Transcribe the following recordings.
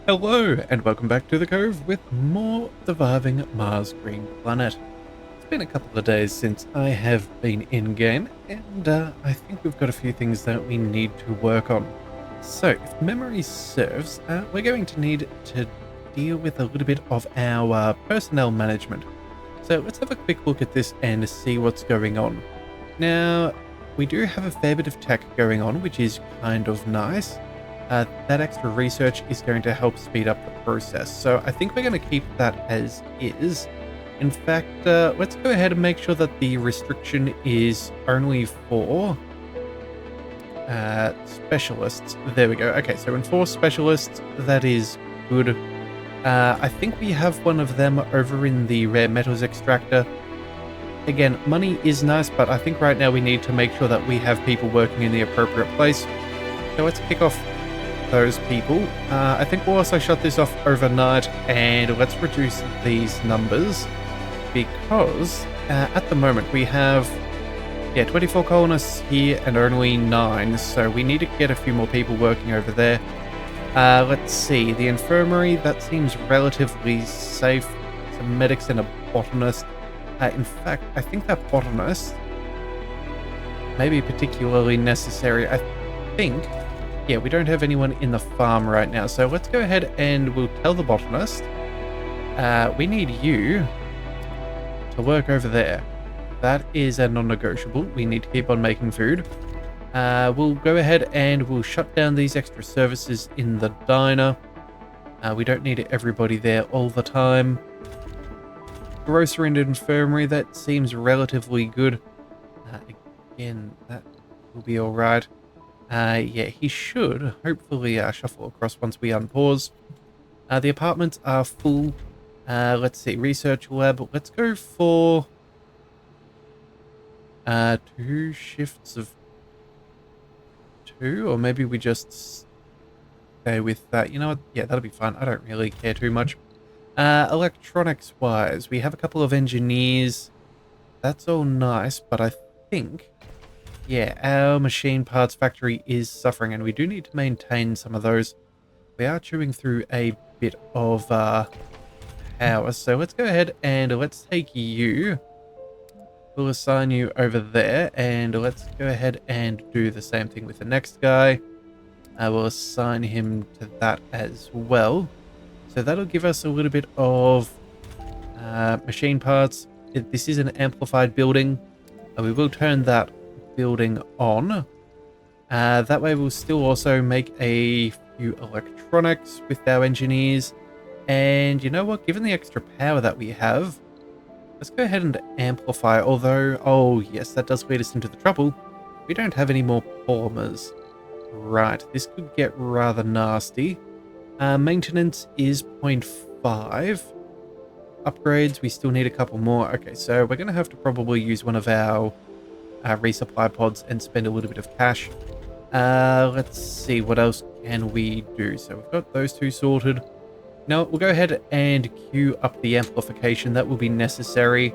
Hello, and welcome back to the Cove with more surviving Mars Green Planet. It's been a couple of days since I have been in-game, and I think we've got a few things that we need to work on. So, if memory serves, we're going to need to deal with a little bit of our personnel management. So let's have a quick look at this and see what's going on. Now, we do have a fair bit of tech going on, which is kind of nice. That extra research is going to help speed up the process. So I think we're going to keep that as is. In fact, let's go ahead and make sure that the restriction is only for specialists. There we go. Okay, so enforce specialists, that is good. I think we have one of them over in the rare metals extractor. Again, money is nice, but I think right now we need to make sure that we have people working in the appropriate place. So let's kick off those people. I think we'll also shut this off overnight, and let's reduce these numbers because at the moment we have 24 colonists here and only 9, so we need to get a few more people working over there. Let's see, the infirmary, that seems relatively safe. Some medics and a botanist. In fact, I think that botanist may be particularly necessary. I think we don't have anyone in the farm right now, so let's go ahead and we'll tell the botanist, we need you to work over there. That is a non-negotiable. We need to keep on making food. We'll go ahead and we'll shut down these extra services in the diner. We don't need everybody there all the time. Grocery and infirmary, that seems relatively good. Again, that will be all right. He should hopefully shuffle across once we unpause. The apartments are full. Let's see, research lab. Let's go for 2 shifts of 2, or maybe we just stay with that. You know what? Yeah, that'll be fine. I don't really care too much. Electronics wise, we have a couple of engineers. That's all nice, but I think our machine parts factory is suffering, and we do need to maintain some of those. We are chewing through a bit of power, so let's go ahead and let's take you. We'll assign you over there, and let's go ahead and do the same thing with the next guy. I will assign him to that as well. So that'll give us a little bit of machine parts. This is an amplified building. We will turn that building on. That way we'll still also make a few electronics with our engineers. And you know what? Given the extra power that we have, let's go ahead and amplify. Although, oh yes, that does lead us into the trouble. We don't have any more polymers. Right, this could get rather nasty. Maintenance is 0.5. Upgrades, we still need a couple more. Okay, so we're going to have to probably use one of our resupply pods and spend a little bit of cash. Let's see, what else can we do? So we've got those 2 sorted. Now we'll go ahead and queue up the amplification that will be necessary.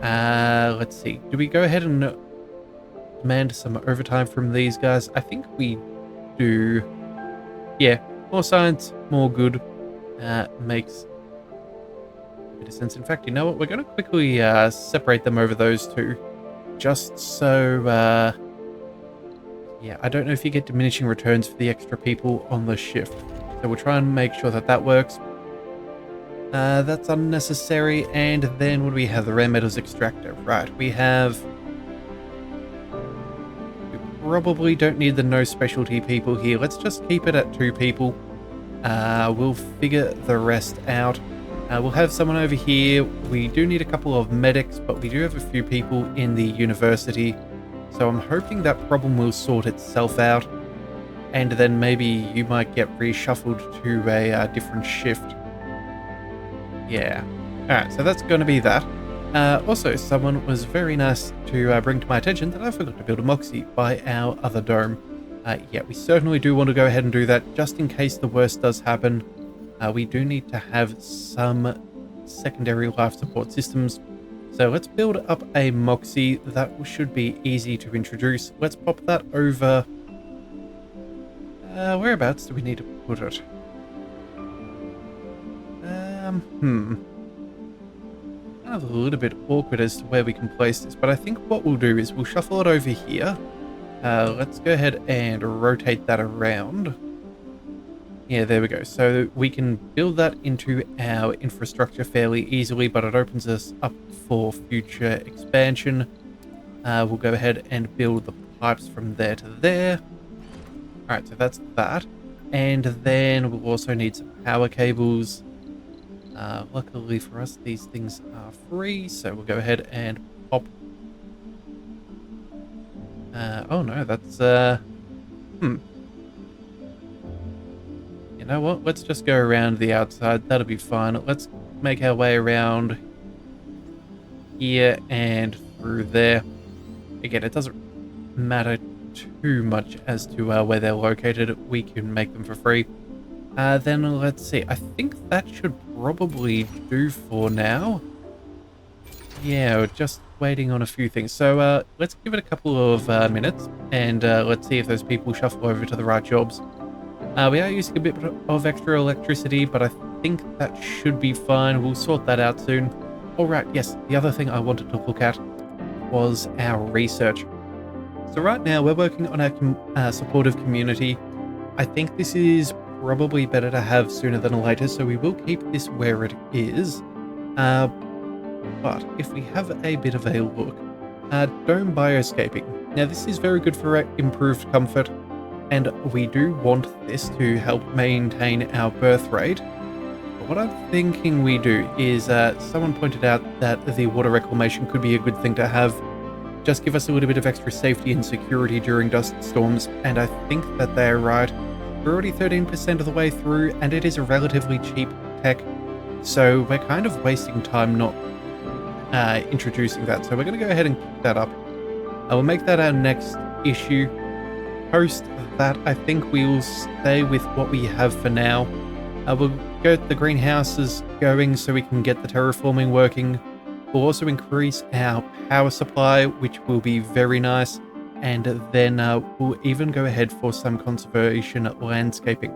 Let's see, do we go ahead and demand some overtime from these guys? I think we do. Yeah, more science, more good. Makes a bit of sense. In fact, you know what? We're going to quickly separate them over those 2. Just so, I don't know if you get diminishing returns for the extra people on the shift. So we'll try and make sure that that works. That's unnecessary. And then what do we have? The rare metals extractor. Right, we probably don't need the no specialty people here. Let's just keep it at 2 people. We'll figure the rest out. We'll have someone over here. We do need a couple of medics, but we do have a few people in the university. So I'm hoping that problem will sort itself out. And then maybe you might get reshuffled to a different shift. Yeah. Alright, so that's going to be that. Also, someone was very nice to bring to my attention that I forgot to build a Moxie by our other dome. We certainly do want to go ahead and do that, just in case the worst does happen. We do need to have some secondary life support systems. So let's build up a Moxie. That should be easy to introduce. Let's pop that over. Whereabouts do we need to put it? Kind of a little bit awkward as to where we can place this, but I think what we'll do is we'll shuffle it over here. Let's go ahead and rotate that around. Yeah, there we go. So we can build that into our infrastructure fairly easily, but it opens us up for future expansion. We'll go ahead and build the pipes from there to there. All right, so that's that. And then we'll also need some power cables. Luckily for us, these things are free, so we'll go ahead and pop. Oh no, that's You know what? Let's just go around the outside. That'll be fine. Let's make our way around here and through there. Again, it doesn't matter too much as to where they're located. We can make them for free. Then let's see. I think that should probably do for now. Yeah, we're just waiting on a few things. So let's give it a couple of minutes and let's see if those people shuffle over to the right jobs. We are using a bit of extra electricity, but I think that should be fine. We'll sort that out soon. All right, yes, the other thing I wanted to look at was our research. So right now we're working on our supportive community. I think this is probably better to have sooner than later, so we will keep this where it is. But if we have a bit of a look, dome bioscaping. Now this is very good for improved comfort, and we do want this to help maintain our birth rate. But what I'm thinking we do is, someone pointed out that the water reclamation could be a good thing to have. Just give us a little bit of extra safety and security during dust storms, and I think that they're right. We're already 13% of the way through, and it is a relatively cheap tech, so we're kind of wasting time not introducing that. So we're going to go ahead and kick that up. I will make that our next issue. Post that, I think we will stay with what we have for now. We'll get the greenhouses going so we can get the terraforming working. We'll also increase our power supply, which will be very nice. And then we'll even go ahead for some conservation landscaping.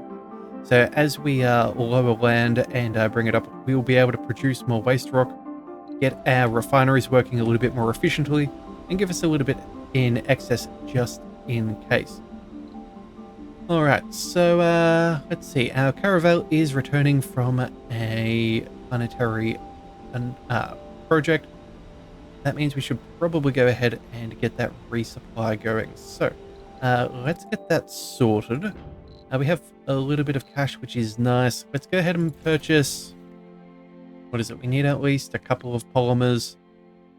So as we lower land and bring it up, we will be able to produce more waste rock, get our refineries working a little bit more efficiently, and give us a little bit in excess just in case. Alright, so let's see. Our caravel is returning from a planetary project. That means we should probably go ahead and get that resupply going. So let's get that sorted. We have a little bit of cash, which is nice. Let's go ahead and purchase... What is it? We need at least a couple of polymers.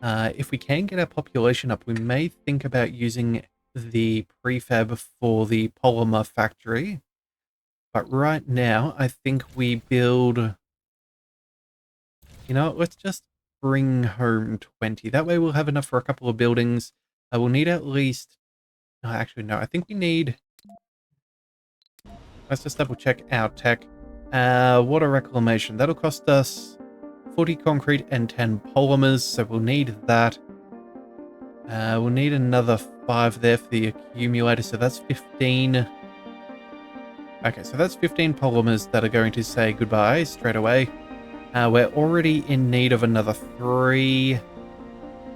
If we can get our population up, we may think about using the prefab for the polymer factory. But right now, I think we build... You know what? Let's just bring home 20. That way we'll have enough for a couple of buildings. We'll need at least... actually, no. I think we need... Let's just double check our tech. Water reclamation. That'll cost us 40 concrete and 10 polymers, so we'll need that. We'll need another 5 there for the accumulator, so that's 15. Okay, so that's 15 polymers that are going to say goodbye straight away. We're already in need of another 3,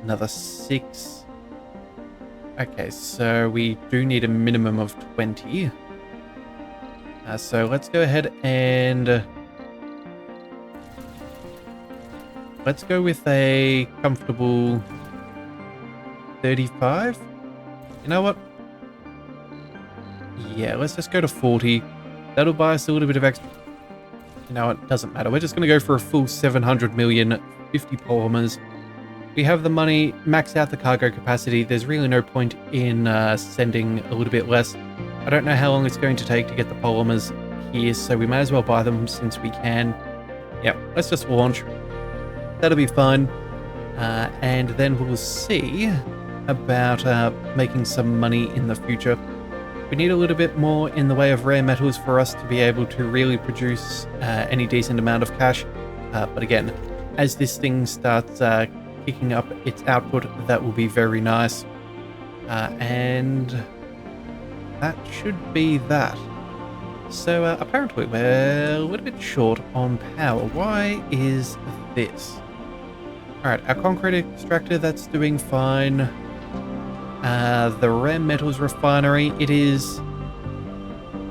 another 6. Okay, so we do need a minimum of 20. So let's go ahead and... let's go with a comfortable 35. You know what? Yeah, let's just go to 40. That'll buy us a little bit of extra. You know, it doesn't matter. We're just going to go for a full 700 million, 50 polymers. We have the money, max out the cargo capacity. There's really no point in sending a little bit less. I don't know how long it's going to take to get the polymers here, so we may as well buy them since we can. Yep, let's just launch. That'll be fine. And then we'll see about making some money in the future. We need a little bit more in the way of rare metals for us to be able to really produce any decent amount of cash. But again, as this thing starts kicking up its output, that will be very nice. And that should be that. So apparently we're a little bit short on power. Why is this? Alright, our concrete extractor, that's doing fine. The rare metals refinery, it is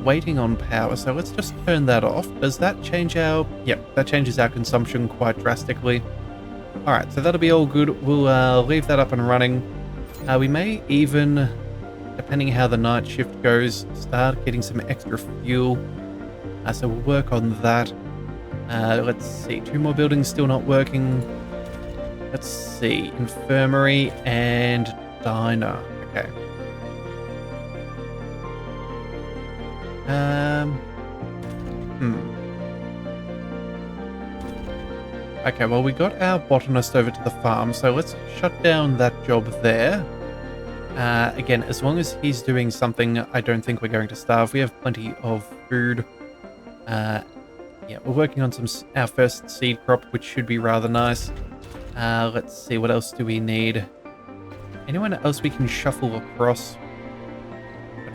waiting on power, so let's just turn that off. Does that change our... Yep, that changes our consumption quite drastically. Alright, so that'll be all good. We'll leave that up and running. We may even, depending how the night shift goes, start getting some extra fuel. So we'll work on that. Let's see, 2 more buildings still not working. Let's see, infirmary and diner. Okay. Okay, well, we got our botanist over to the farm, so let's shut down that job there. Again, as long as he's doing something, I don't think we're going to starve. We have plenty of food. Yeah, we're working on our first seed crop, which should be rather nice. Let's see, what else do we need? Anyone else we can shuffle across?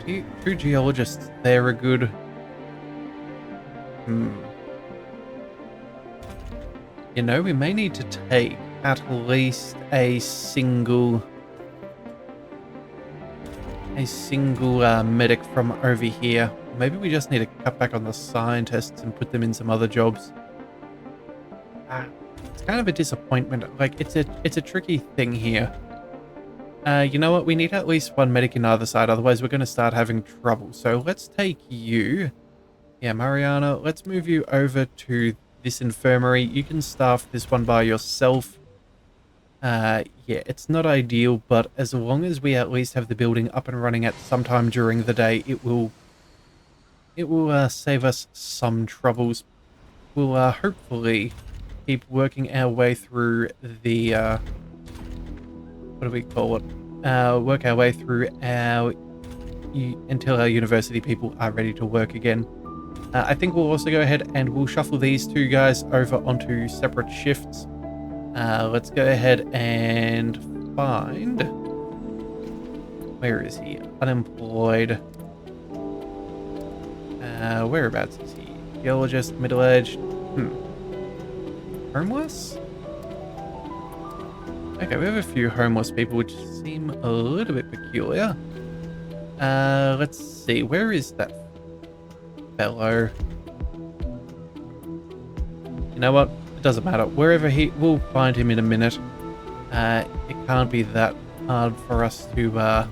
2 geologists there are good. You know, we may need to take at least a single medic from over here. Maybe we just need to cut back on the scientists and put them in some other jobs. It's kind of a disappointment. Like, it's a tricky thing here. You know what? We need at least 1 medic in either side, otherwise we're going to start having trouble. So let's take you. Yeah, Mariana, let's move you over to this infirmary. You can staff this one by yourself. Yeah, it's not ideal, but as long as we at least have the building up and running at some time during the day, it will save us some troubles. We'll hopefully keep working our way through the what do we call it? Work our way through until our university people are ready to work again. I think we'll also go ahead and we'll shuffle these 2 guys over onto separate shifts. Let's go ahead and find... Where is he? Unemployed. Whereabouts is he? Geologist, middle-aged. Homeless? Okay, we have a few homeless people which seem a little bit peculiar. Let's see. Where is that fellow? You know what? It doesn't matter. Wherever we'll find him in a minute. It can't be that hard for us to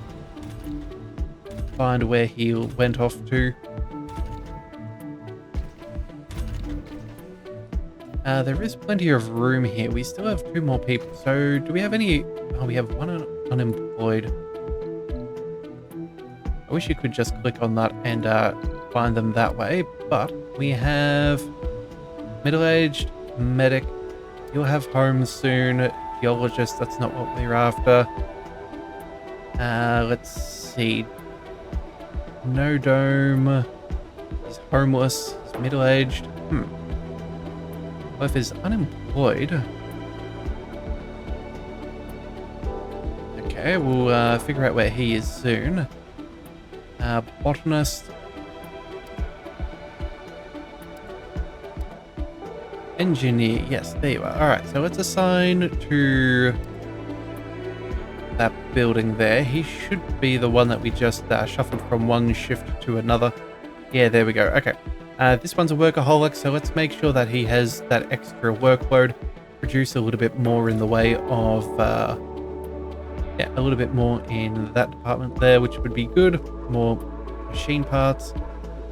find where he went off to. There is plenty of room here. We still have 2 more people. So do we have any... Oh, we have 1 unemployed. I wish you could just click on that and find them that way. But we have middle-aged, medic. You'll have homes soon. Geologist, that's not what we're after. Let's see. No dome. He's homeless. He's middle-aged. Well, if he's unemployed... Okay, we'll figure out where he is soon. Botanist. Engineer. Yes, there you are. Alright, so let's assign to that building there. He should be the one that we just shuffled from one shift to another. Yeah, there we go. Okay. This one's a workaholic, so let's make sure that he has that extra workload. Produce a little bit more in the way of... yeah, a little bit more in that department there, which would be good. More machine parts.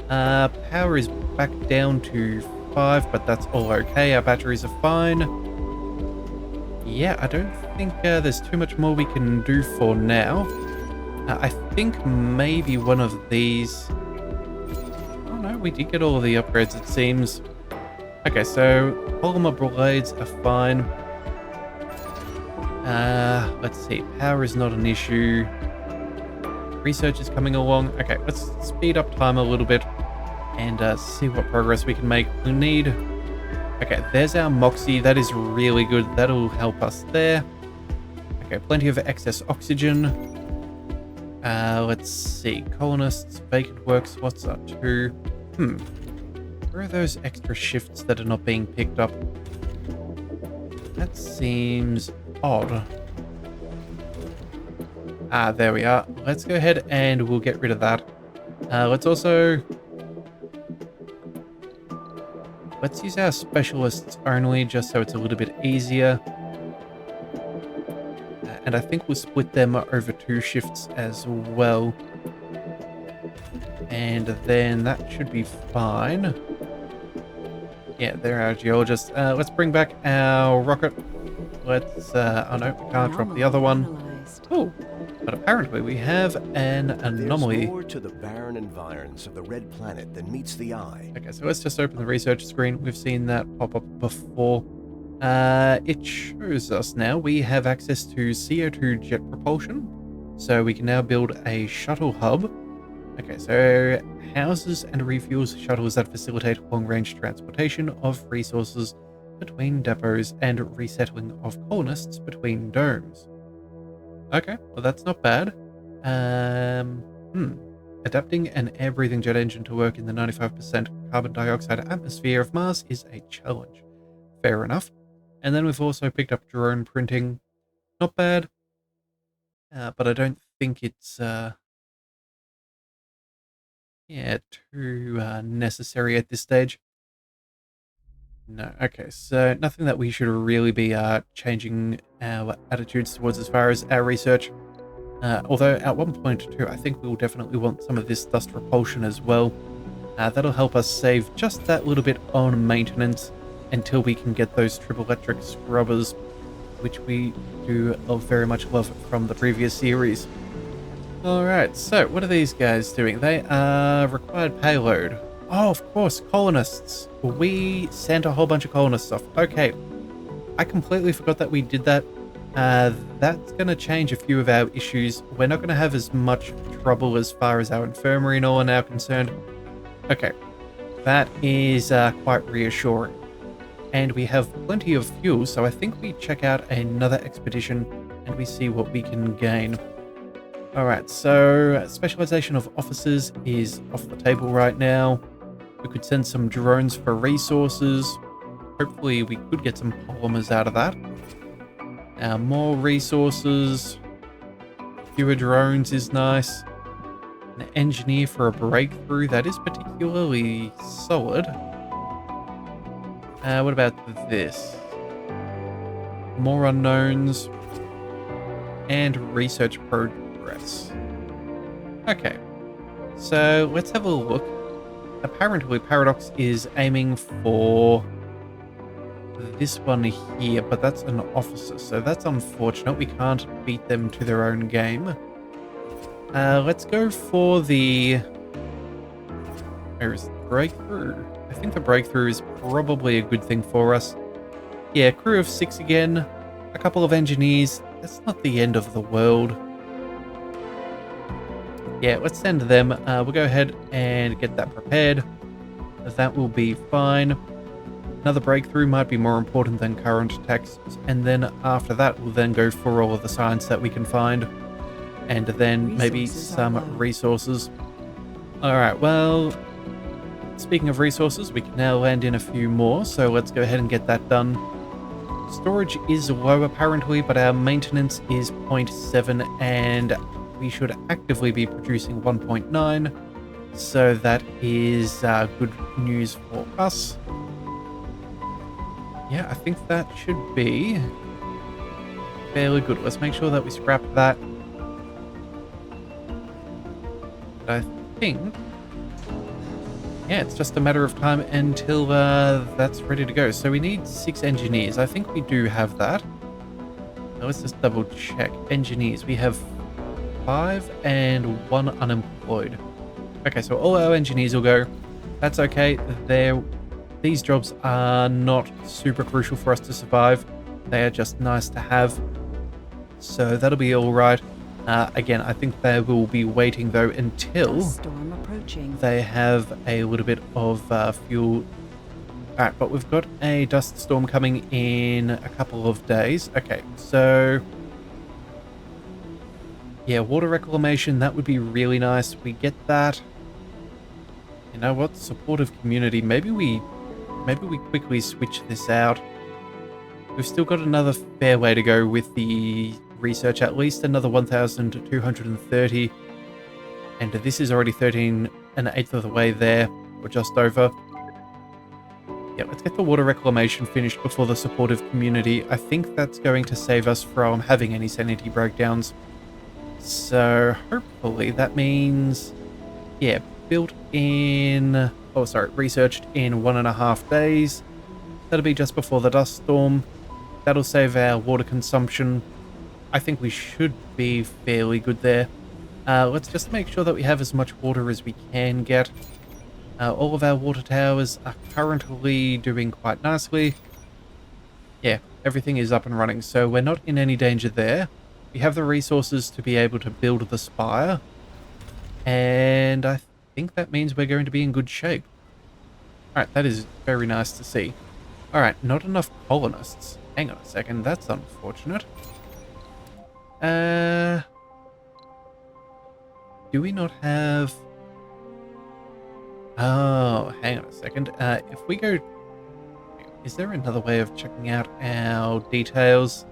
Power is back down to 5, but that's all okay. Our batteries are fine. Yeah, I don't think there's too much more we can do for now. I think maybe one of these... Oh no, we did get all of the upgrades, it seems. Okay, so polymer blades are fine. Let's see. Power is not an issue. Research is coming along. Okay, let's speed up time a little bit and see what progress we can make. We need... Okay, there's our Moxie. That is really good. That'll help us there. Okay, plenty of excess oxygen. Let's see. Colonists, vacant work slots are 2. Hmm. Where are those extra shifts that are not being picked up? That seems odd. Ah, there we are. Let's go ahead and we'll get rid of that. Let's also... Let's use our specialists only, just so it's a little bit easier. And I think we'll split them over 2 shifts as well. And then that should be fine. Yeah, they're our geologists. Let's bring back our rocket. Let's, oh no, we can't drop the other one. Oh, but apparently we have an anomaly. There's more to the barren environs of the red planet than meets the eye. Okay, so let's just open the research screen. We've seen that pop up before. It shows us now we have access to CO2 jet propulsion. So we can now build a shuttle hub. Okay, so houses and refuels shuttles that facilitate long-range transportation of resources between depots and resettling of colonists between domes. Okay, well that's not bad. Adapting an air-breathing jet engine to work in the 95% carbon dioxide atmosphere of Mars is a challenge. Fair enough. And then we've also picked up drone printing. Not bad. But I don't think it's too necessary at this stage. No, okay, so nothing that we should really be changing our attitudes towards as far as our research. Although at one point too, I think we'll definitely want some of this dust repulsion as well. That'll help us save just that little bit on maintenance until we can get those triple electric scrubbers, which we do very much love from the previous series. Alright, so what are these guys doing? They are required payload. Oh, of course, colonists. We sent a whole bunch of colonists off. Okay, I completely forgot that we did that. That's going to change a few of our issues. We're not going to have as much trouble as far as our infirmary and all are now concerned. Okay, that is quite reassuring. And we have plenty of fuel, so I think we check out another expedition and we see what we can gain. Alright, so specialization of officers is off the table right now. We could send some drones for resources. Hopefully we could get some polymers out of that. More resources. Fewer drones is nice. An engineer for a breakthrough, that is particularly solid. What about this? More unknowns. And research progress. Okay, so let's have a look. Apparently Paradox is aiming for this one here, but that's an officer, so that's unfortunate. We can't beat them to their own game. Let's go for the... Where is the breakthrough? I think the breakthrough is probably a good thing for us. Yeah, crew of 6 again. A couple of engineers. That's not the end of the world. Yeah, let's send them. We'll go ahead and get that prepared. That will be fine. Another breakthrough might be more important than current texts. And then after that, we'll then go for all of the science that we can find. And then maybe some resources. Alright, well, speaking of resources, we can now land in a few more. So let's go ahead and get that done. Storage is low apparently, but our maintenance is 0.7 and we should actively be producing 1.9. So that is good news for us. Yeah, I think that should be fairly good. Let's make sure that we scrap that. But I think... yeah, it's just a matter of time until that's ready to go. So we need 6 engineers. I think we do have that. Now let's just double check. Engineers, we have 5 and 1 unemployed. Okay, so all our engineers will go. That's okay. These jobs are not super crucial for us to survive. They are just nice to have. So that'll be all right. Again, I think they will be waiting though until storm approaching. They have a little bit of fuel. Alright, but we've got a dust storm coming in a couple of days. Okay, so yeah, water reclamation, that would be really nice. We get that. You know what? Supportive community. Maybe we quickly switch this out. We've still got another fair way to go with the research, at least another 1,230. And this is already 13 and an eighth of the way there, or just over. Yeah, let's get the water reclamation finished before the supportive community. I think that's going to save us from having any sanity breakdowns. So hopefully that means, yeah, built in, oh sorry, researched in 1.5 days. That'll be just before the dust storm. That'll save our water consumption. I think we should be fairly good there. Let's just make sure that we have as much water as we can get. All of our water towers are currently doing quite nicely. Yeah, everything is up and running, so we're not in any danger there. We have the resources to be able to build the spire, and I think that means we're going to be in good shape. Alright, that is very nice to see. Alright, not enough colonists. Hang on a second, that's unfortunate. Do we not have... Oh, hang on a second. If we go... Is there another way of checking out our details?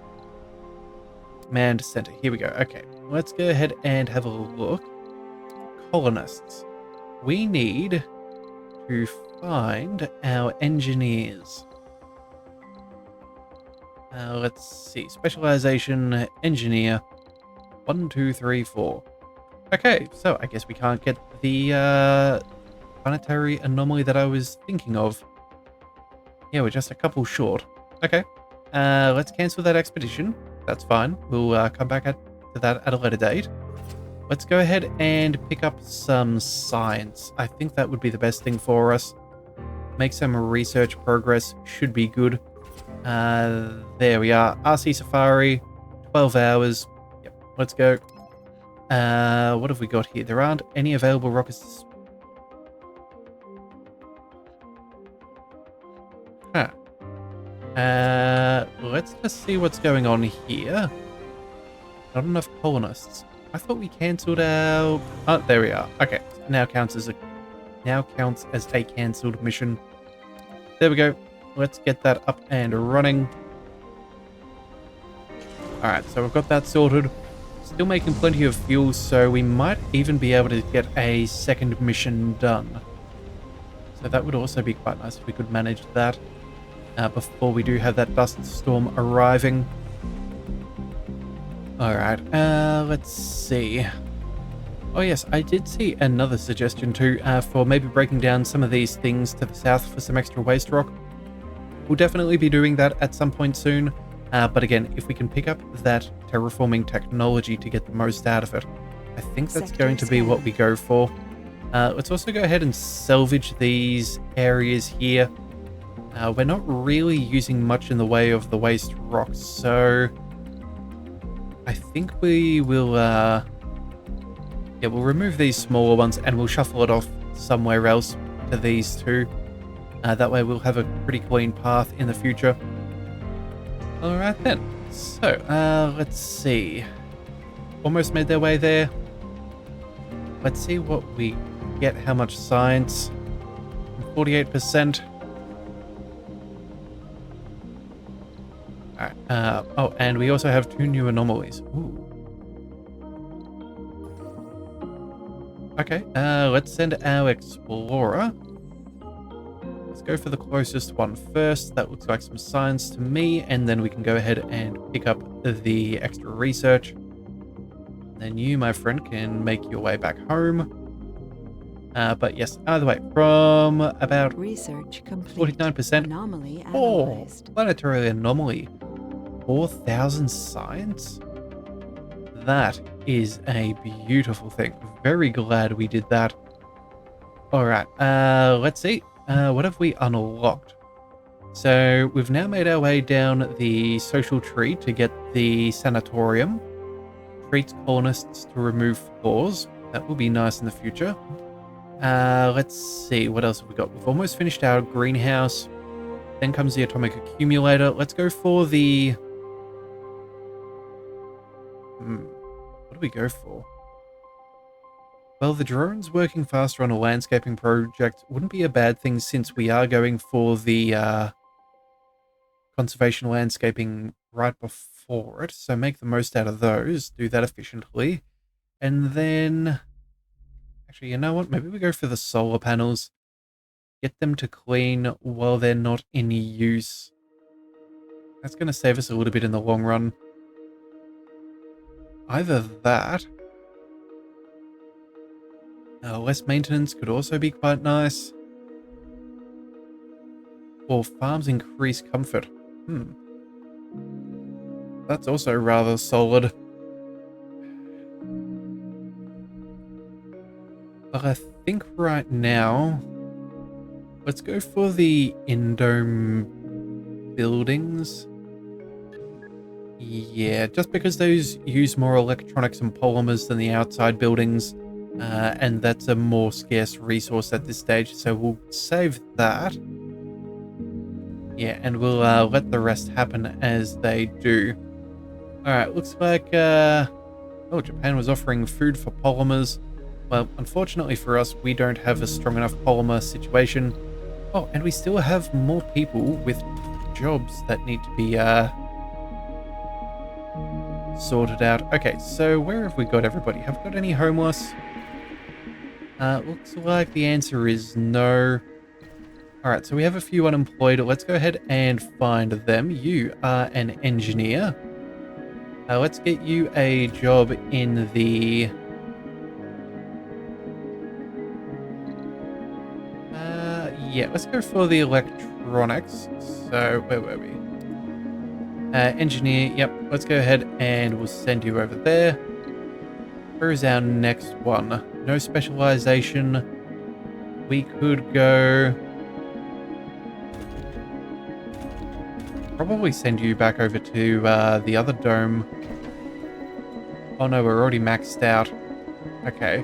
Command center. Here we go. Okay, let's go ahead and have a look. Colonists. We need to find our engineers. Let's see. Specialization engineer. 1, 2, 3, 4. Okay, so I guess we can't get the planetary anomaly that I was thinking of. Yeah, we're just a couple short. Okay. Let's cancel that expedition. That's fine. We'll come back to that at a later date. Let's go ahead and pick up some science. I think that would be the best thing for us. Make some research progress. Should be good. There we are. RC Safari. 12 hours. Yep, let's go. What have we got here? There aren't any available rockets. Huh. Let's just see what's going on here. Not enough colonists. I thought we cancelled our... Oh, there we are. Okay, now counts as a cancelled mission. There we go. Let's get that up and running. Alright, so we've got that sorted. Still making plenty of fuel, so we might even be able to get a second mission done. So that would also be quite nice if we could manage that before we do have that dust storm arriving. Alright, let's see. Oh yes, I did see another suggestion too for maybe breaking down some of these things to the south for some extra waste rock. We'll definitely be doing that at some point soon. But again, if we can pick up that terraforming technology to get the most out of it, I think that's going to be what we go for. Let's also go ahead and salvage these areas here. We're not really using much in the way of the waste rocks, so I think we will, yeah, we'll remove these smaller ones and we'll shuffle it off somewhere else to these two. That way we'll have a pretty clean path in the future. Alright then, so let's see. Almost made their way there. Let's see what we get, how much science. 48%. Alright, oh, and we also have 2 new anomalies. Ooh. Okay, let's send our explorer. Let's go for the closest one first. That looks like some science to me, and then we can go ahead and pick up the extra research. Then you, my friend, can make your way back home. But yes, either way, from about research complete. 49%. Anomaly Oh, analyzed. planetary anomaly. 4,000 science? That is a beautiful thing. Very glad we did that. Alright, let's see. What have we unlocked? So we've now made our way down the social tree to get the sanatorium. Treats colonists to remove flaws. That will be nice in the future. Let's see, what else have we got? We've almost finished our greenhouse. Then comes the atomic accumulator. Let's go for the... What do we go for? Well, the drones working faster on a landscaping project wouldn't be a bad thing since we are going for the conservation landscaping right before it. So make the most out of those. Do that efficiently. And then... Actually, you know what? Maybe we go for the solar panels. Get them to clean while they're not in use. That's going to save us a little bit in the long run. Either that... less maintenance could also be quite nice. Or farms increase comfort. That's also rather solid. But I think right now... Let's go for the in-dome buildings. Yeah, just because those use more electronics and polymers than the outside buildings. And that's a more scarce resource at this stage, so we'll save that. Yeah, and we'll let the rest happen as they do. Alright, looks like... oh, Japan was offering food for polymers. Well, unfortunately for us, we don't have a strong enough polymer situation. Oh, and we still have more people with jobs that need to be sorted out. Okay, so where have we got everybody? Have we got any homeless? Looks like the answer is no. Alright, so we have a few unemployed. Let's go ahead and find them. You are an engineer. Let's get you a job in the... yeah, let's go for the electronics. So, where were we? Engineer, yep. Let's go ahead and we'll send you over there. Where's our next one? No specialization. We could go... Probably send you back over to the other dome. Oh no, we're already maxed out. Okay.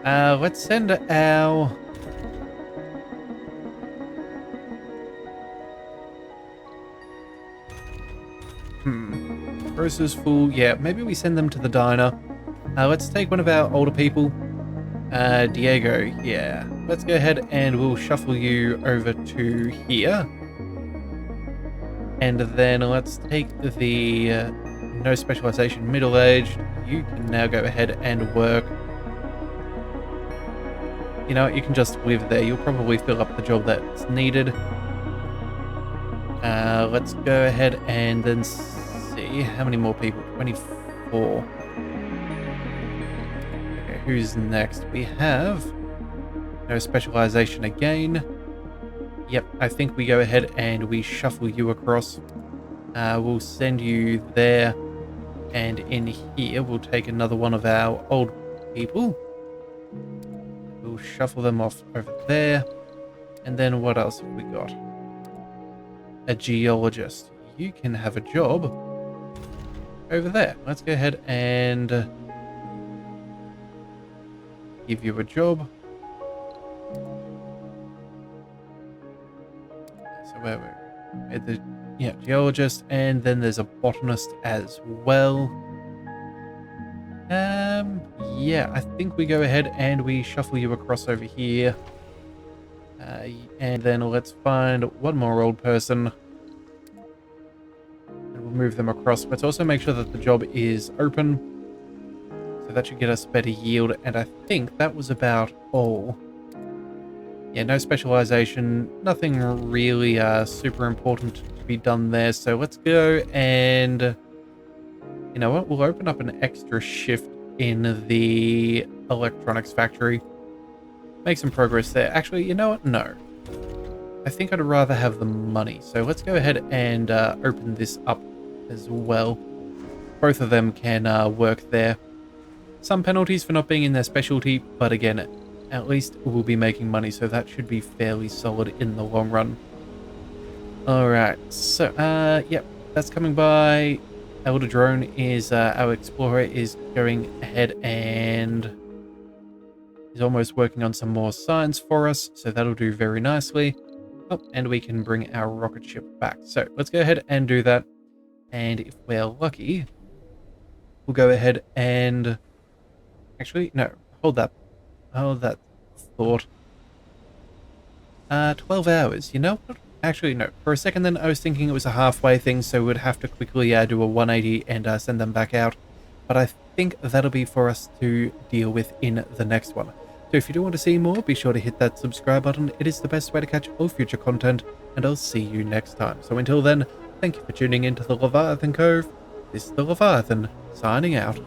Let's send our... Grocer's full. Yeah, maybe we send them to the diner. Let's take one of our older people. Diego, yeah. Let's go ahead and we'll shuffle you over to here. And then let's take the no specialization middle-aged. You can now go ahead and work. You know what, you can just live there. You'll probably fill up the job that's needed. Let's go ahead and then see how many more people. 24. Okay, who's next? We have no specialization again. Yep, I think we go ahead and we shuffle you across. We'll send you there. And in here, we'll take another one of our old people. We'll shuffle them off over there. And then what else have we got? A geologist. You can have a job over there. Let's go ahead and give you a job. So where we're at the geologist, and then there's a botanist as well. Yeah, I think we go ahead and we shuffle you across over here. And then let's find one more old person. And we'll move them across. Let's also make sure that the job is open. So that should get us better yield. And I think that was about all. Yeah, no specialization. Nothing really super important to be done there. So let's go and... You know what? We'll open up an extra shift in the electronics factory. Make some progress there. Actually, you know what? No. I think I'd rather have the money. So let's go ahead and open this up as well. Both of them can work there. Some penalties for not being in their specialty, but again, at least we'll be making money, so that should be fairly solid in the long run. Alright, so, yep, that's coming by. Elder Drone is, our Explorer is going ahead and is almost working on some more science for us, so that'll do very nicely. Oh, and we can bring our rocket ship back. So let's go ahead and do that. And if we're lucky, we'll go ahead and... Actually, no, hold that Oh, that thought. 12 hours. You know what? Actually, no. For a second then, I was thinking it was a halfway thing, so we'd have to quickly do a 180 and send them back out. But I think that'll be for us to deal with in the next one. So if you do want to see more, be sure to hit that subscribe button. It is the best way to catch all future content, and I'll see you next time. So until then, thank you for tuning into the Leviathan Cove. This is the Leviathan, signing out.